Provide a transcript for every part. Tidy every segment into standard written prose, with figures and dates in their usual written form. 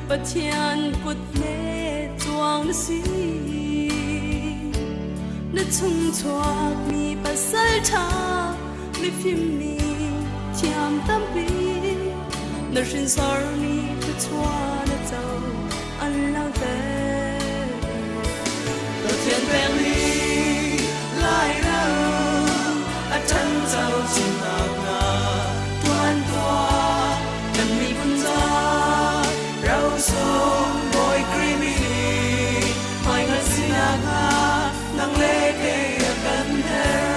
bất thiện cột nê choang si nó chung choạc mi bắt sal tha mi phim mi thiam tâm bi nó xin sar mi tu choa nó châu anh lang về bất thiện bèn đi lại đâu anh chân châu chim ngà tuan toa cần mi quân gia rau sông bồi creamy mai ngân xin nga nang lê kê gần her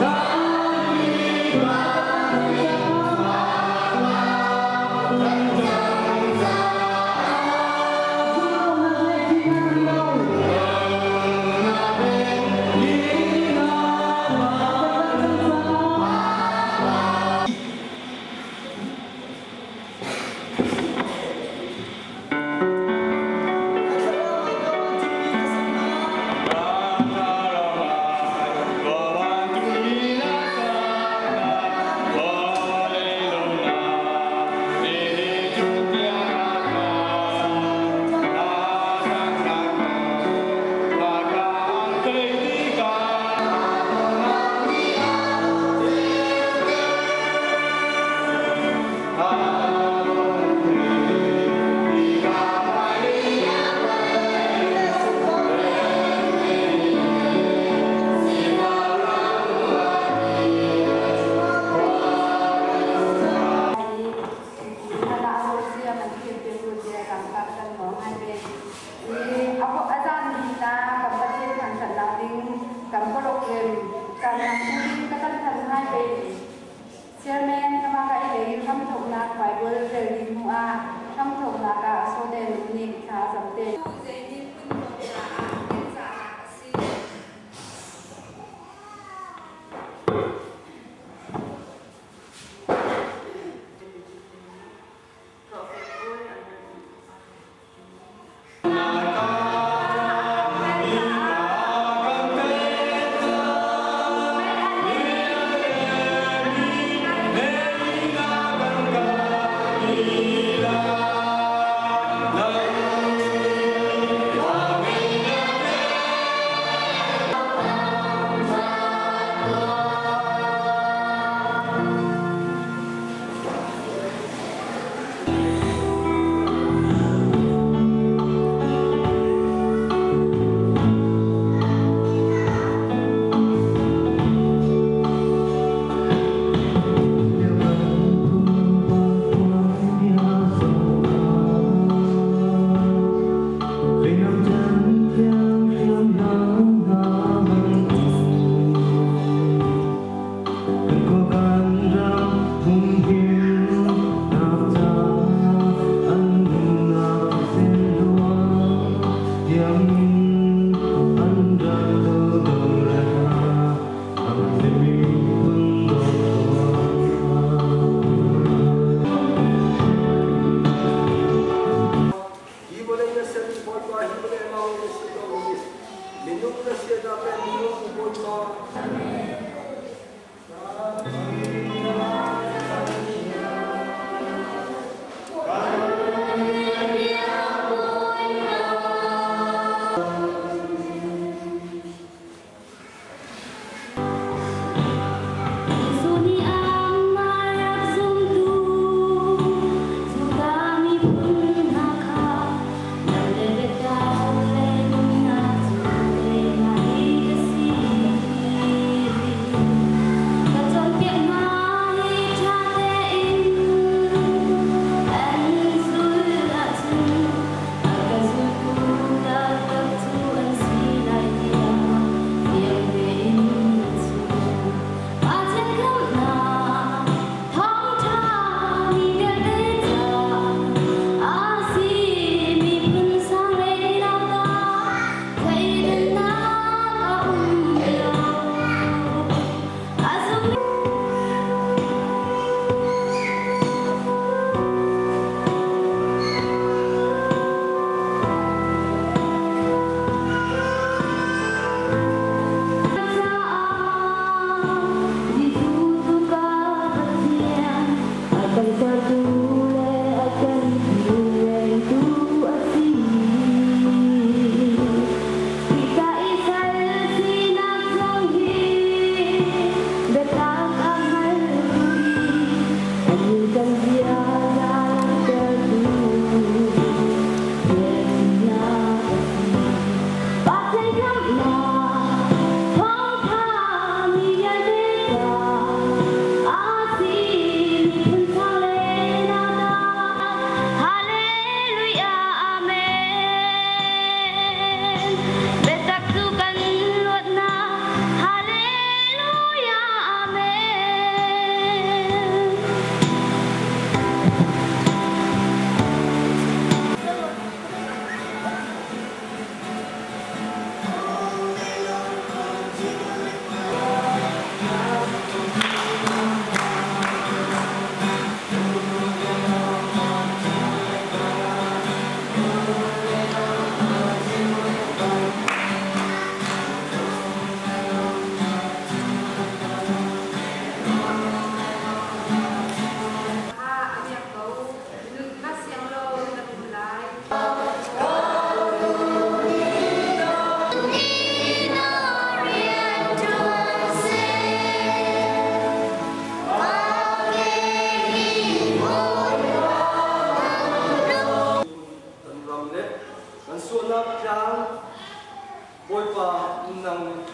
Ra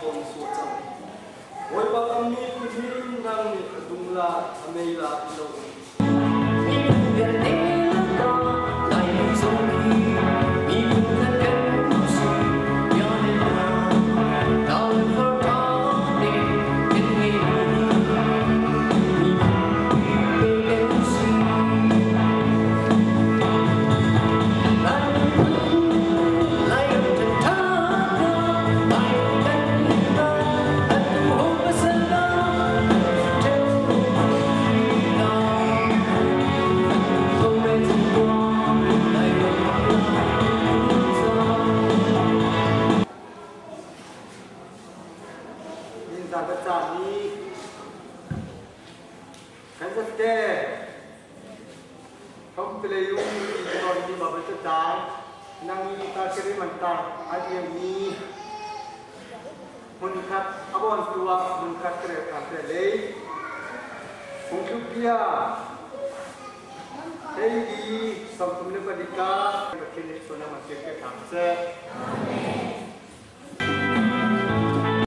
thôn số chẳng ôi bác ông mi thì năng đúng là mày là đâuจากประจานนี้ขันสักแก่เขาไปเลยยุ่งที่ตอนที่บอกว่าจะจ่ายนั่งมีตาเชื่อมันตาอาเดียมีมันคัดอาบอนตัวมันคัดเกลือขัดเลยคงทุกอย่างเฮ้ยดีสมทุนในปฏิกาประเทศนี้ส่วนนั้นมันเกี่ยวกับทางเส